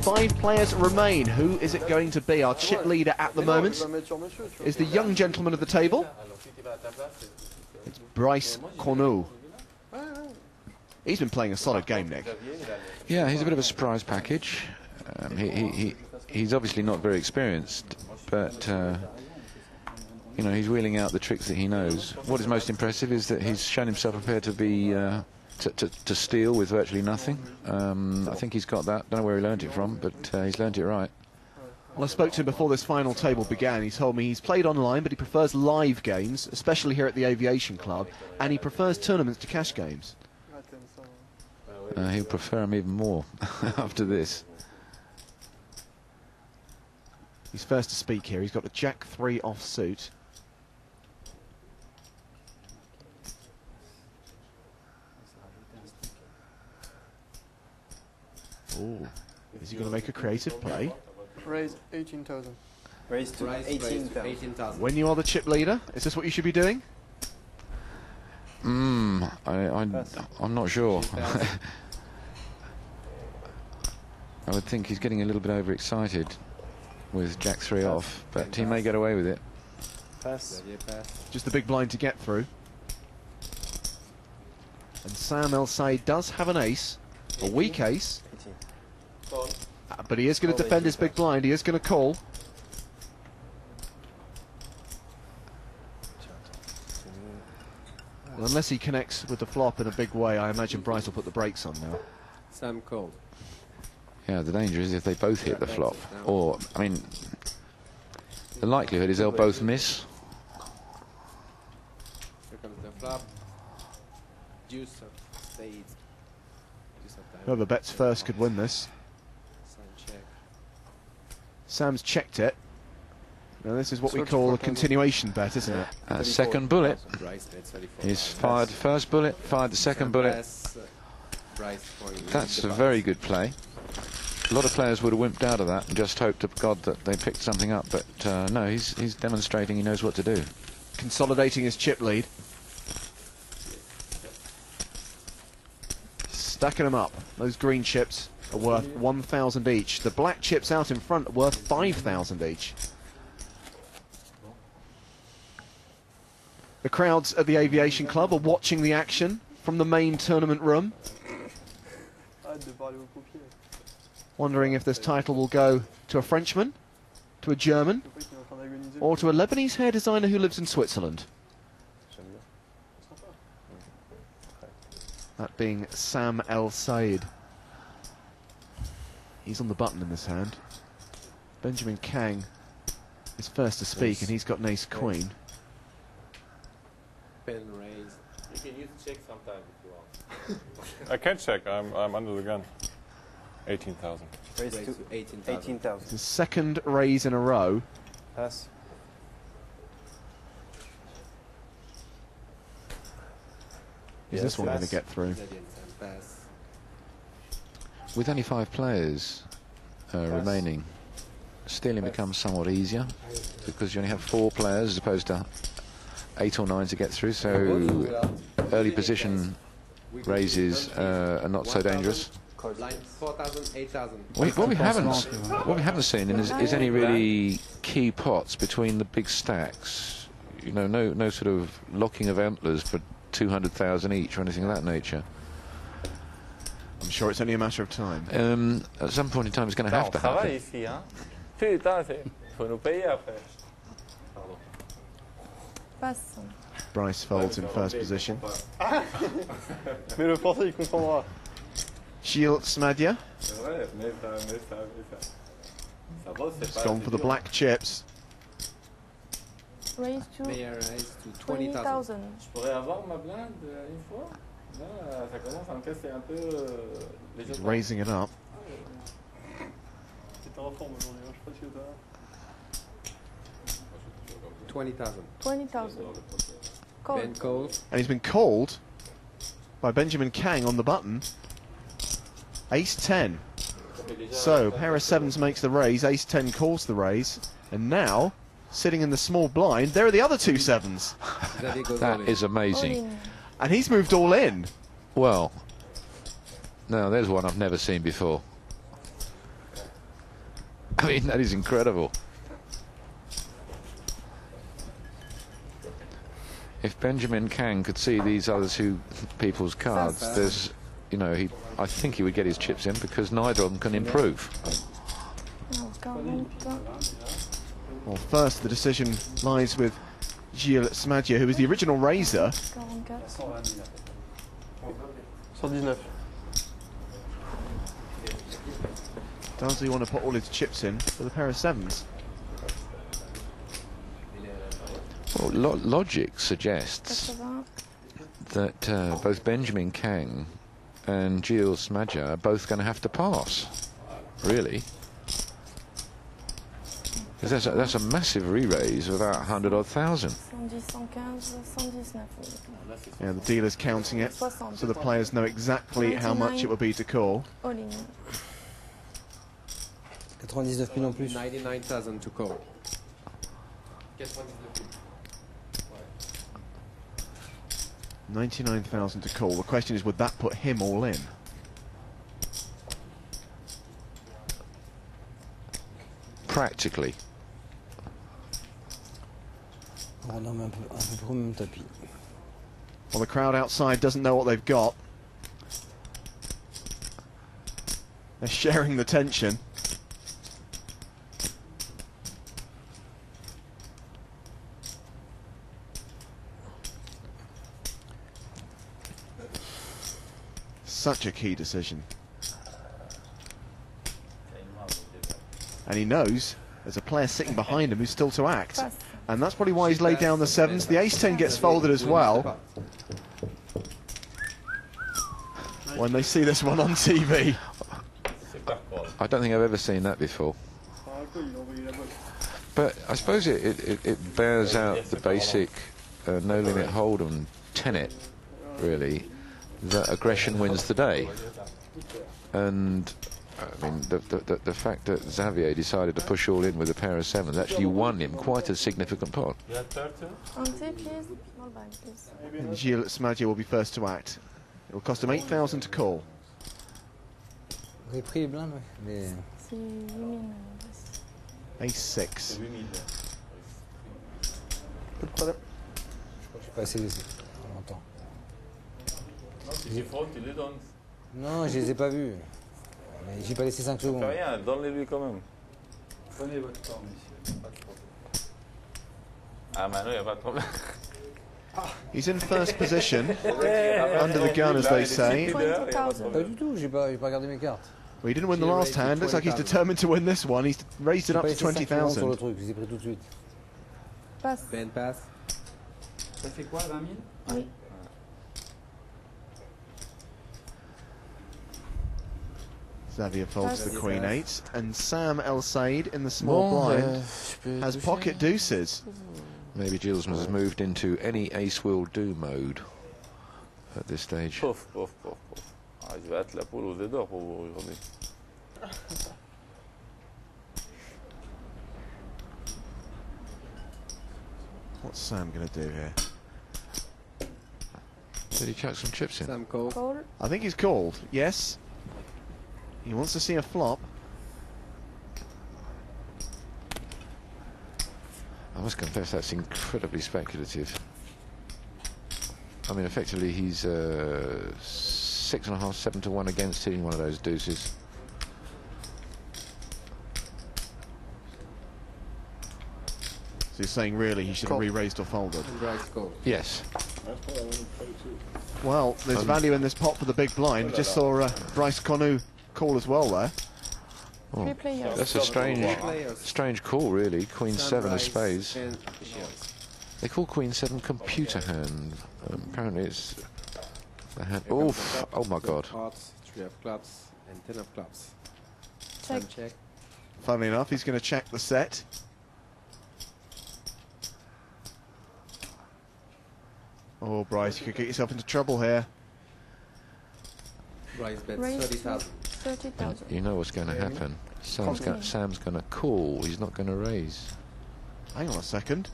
5 players remain. Who is it going to be? Our chip leader at the moment is the young gentleman of the table. It's Bryce Cornu. He's been playing a solid game, Nick. Yeah, he's a bit of a surprise package. He's obviously not very experienced, but you know, he's wheeling out the tricks that he knows. What is most impressive is that he's shown himself prepared to be to steal with virtually nothing. I think he's got that. Don't know where he learned it from, but he's learned it right. Well, I spoke to him before this final table began. He told me he's played online, but he prefers live games, especially here at the Aviation Club, and he prefers tournaments to cash games. He'll prefer him even more after this. He's first to speak here. He's got a Jack 3 offsuit. Oh, is he going to make a creative play? Raise 18,000. Raise to 18,000. When you are the chip leader, is this what you should be doing? I'm not sure. I would think he's getting a little bit overexcited with Jack 3 off, but he may get away with it. Pass. Just the big blind to get through. And Sam El-Said does have an ace, a weak ace. But he is going to defend his big blind. He is going to call. Well, unless he connects with the flop in a big way, I imagine Bryce will put the brakes on now. Sam called. Yeah, the danger is if they both hit the flop, or, I mean, the likelihood is they'll both miss. Here comes the flop. Deuce of spades. Deuce of diamonds. Whoever bets first could win this. Sam check. Sam's checked it. Now this is what we call a continuation bet, isn't it? Second bullet. Bryce bet 34. He's fired the first bullet, fired the second bullet. Pass, Bryce point. That's a very good play. A lot of players would have wimped out of that and just hoped to God that they picked something up, but no, he's demonstrating he knows what to do. Consolidating his chip lead. Stacking them up. Those green chips are worth 1,000 each. The black chips out in front are worth 5,000 each. The crowds at the Aviation Club are watching the action from the main tournament room, wondering if this title will go to a Frenchman, to a German, or to a Lebanese hair designer who lives in Switzerland. That being Sam El-Said. He's on the button in this hand. Benjamin Kang is first to speak, and he's got an ace queen. Pen raise. You can use check sometime if you want. I can check. I'm under the gun. 18,000. Raise to 18,000. It's his second raise in a row. Pass. Is this one going to get through? Pass. With only 5 players remaining, stealing becomes somewhat easier because you only have 4 players as opposed to 8 or 9 to get through, so early position raises are not so dangerous. Line 4,000, 8,000. What we haven't seen is any really key pots between the big stacks. You know, no sort of locking of antlers for 200,000 each or anything of that nature. I'm sure it's only a matter of time. At some point in time, it's going to have to happen. ici, hein. Putain, faut nous payer après. Passe. Bryce folds in first position. Mais le français, il comprendra. Gilles Smadia Ouais, mais ça va, c'est has pas gone for the black chips. Raise to Mayor raise to 20,000. 20,000. Je pourrais avoir ma blinde une fois. Là, ça commence à me casser un peu les He's autres. raising it up. T'es en forme aujourd'hui, hein, je sais pas si t'as... 20,000. 20,000. Ben calls. And he's been called by Benjamin Kang on the button. Ace 10. So, pair of 7s makes the raise, Ace 10 calls the raise, and now, sitting in the small blind, there are the other 2 7s. That is All amazing. in. And he's moved all in. Well, now there's one I've never seen before. I mean, that is incredible. If Benjamin Kang could see these other two people's cards, there's, you know, I think he would get his chips in because neither of them can improve. Oh, 40. Well, first the decision lies with Gilles Smadja, who was the original raiser. 44. 119. Does he want to put all his chips in with a pair of sevens? Well, logic suggests 80. that both Benjamin Kang and Gilles Smadja are both going to have to pass, really. 'Cause that's a massive re-raise of about 100-odd thousand. 110, 115, 119. Yeah, the dealer's counting it, so the players know exactly how much it would be to call. All in. 99 000 en plus. 99,000 to call. 99,000 to call. The question is, would that put him all in? Practically. On a un peu pour le même tapis. Well, the crowd outside doesn't know what they've got. They're sharing the tension. Such a key decision. And he knows there's a player sitting behind him who's still to act. And that's probably why he's laid down the sevens. The ace-10 gets folded as well when they see this one on TV. I don't think I've ever seen that before. But I suppose it bears out the basic no-limit hold'em tenet, really, that aggression wins the day. And I mean, the fact that Xavier decided to push all in with a pair of sevens actually won him quite a significant pot. Ante, please. Small bag, please. And Gilles Smadja will be first to act. It will cost him 8,000 to call. Vous avez pris les blindes, oui. Mais C'est 8000. Ace-6. Pas de problème. je suis pas assez longtemps. Non, je les ai pas vus. Mais j'ai pas laissé 5 secondes. Rien, donne-les-lui quand même. Prenez votre temps, monsieur. Pas de problème. Ah, maintenant, il n'y a pas de problème. He's in first position, under the gun, as they say. 20,000. Pas du tout, j'ai pas regardé mes cartes. Well, he didn't win the last hand. Looks like he's determined to win this one. He's raised it J'ai up pas to laissé 5 secondes sur le 20,000. truc, je les ai pris tout de suite. Passe. Ben passe. Ça fait quoi, 20 000? Oui. Xavier folds the Queen 8, and Sam El Said in the small blind has pocket deuces. Maybe Gilles has moved into any ace will do mode at this stage. Pouf, pouf, pouf, pouf. Ah, je vais être la poule aux œufs d'or pour vous aujourd'hui. What's Sam going to do here? Did he chuck some chips in? Sam call. Call. I think he's called, yes. He wants to see a flop. I must confess that's incredibly speculative. I mean, effectively he's 6.5, 7 to 1 against hitting one of those deuces. So you're saying really he should have re-raised or folded? Bryce call. Yes. Well, there's value in this pot for the big blind. Just saw Bryce Conu call as well there. Oh, Three players. that's a strange call, really. Queen 7 of spades. And Gilles. They call Queen 7 computer hand. Apparently it's the hand. Oof! Oh my God! Hearts, 3 of clubs, and 10 of clubs. Check. Sam check. Funnily enough, he's going to check the set. Oh, Bryce, you could get yourself into trouble here. Bryce bets Raise 30,000. 30,000. You know what's going to happen. Sam's going to call. He's not going to raise. Hang on a second.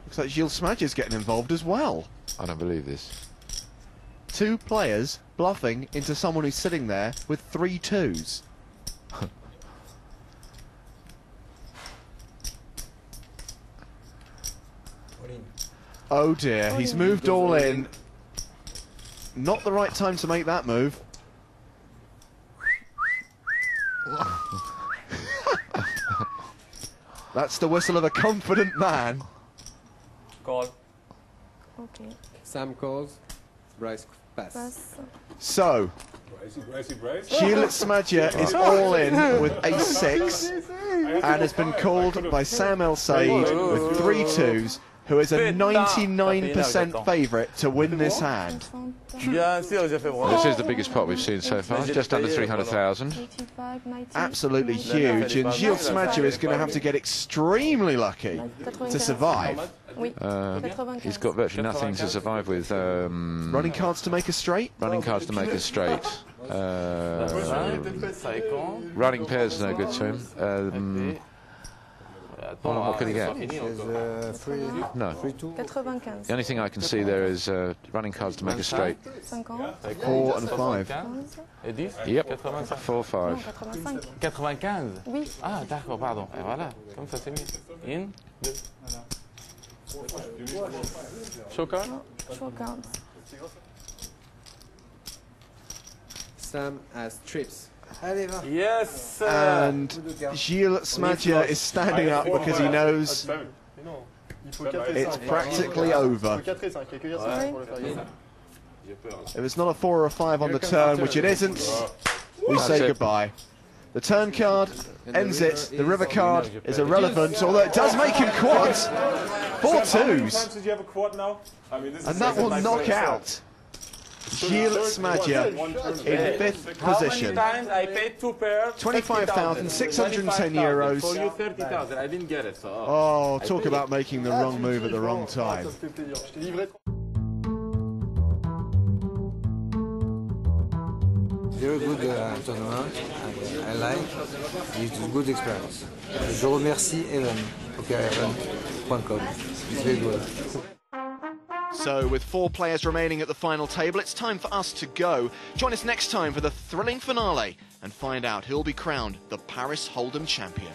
Looks like Gilles Smadja's getting involved as well. I don't believe this. Two players bluffing into someone who's sitting there with 3 twos. Oh dear, he's moved all in. Not the right time to make that move. That's the whistle of a confident man. Call. Okay. Sam calls. Bryce pass. Pass. So, Brace. Gilles Smadja is all in with ace-6 and has been called by Sam El Said with 3 twos, who is a 99% favourite to win this hand. Bien sûr, j'ai fait bon. This is the biggest pot we've seen so far, just under 300,000. 85, 90, Absolutely 90, huge, and 95, Gilles Smadja is going to have to get extremely lucky to survive. Oui, 95. He's got virtually nothing to survive with. Running cards to make a straight? Running cards to make a straight. Running pairs is no good to him. Well, what could he get? No. 95. The only thing I can see there is running cards to make a straight. 50. 4 and 5. Et 10? Yep, 4, 5. 85. 95? Oui. Ah, d'accord, pardon. Et voilà, comme ça c'est mieux. Une, deux. Choker? Show cards. Sam has trips. Allez, va. Yes, sir. And Gilles Smadja is standing up because he knows it's practically over. If it's not a 4 or a 5 on the turn, which it isn't, we say goodbye. The turn card ends it. The river card is irrelevant, although it does make him quads. 4 twos. And that will knock out Gilles Smadja in 5th position. Times I paid 2 pairs. 25,610 euros. For you 30,000. I didn't get it. So. Oh, talk about making the wrong move at the wrong time. Very good tournament. I like. It's a good experience. Je remercie Evan. PokerEvan.com. It's very good. So, with 4 players remaining at the final table, it's time for us to go. Join us next time for the thrilling finale and find out who'll be crowned the Paris Hold'em champion.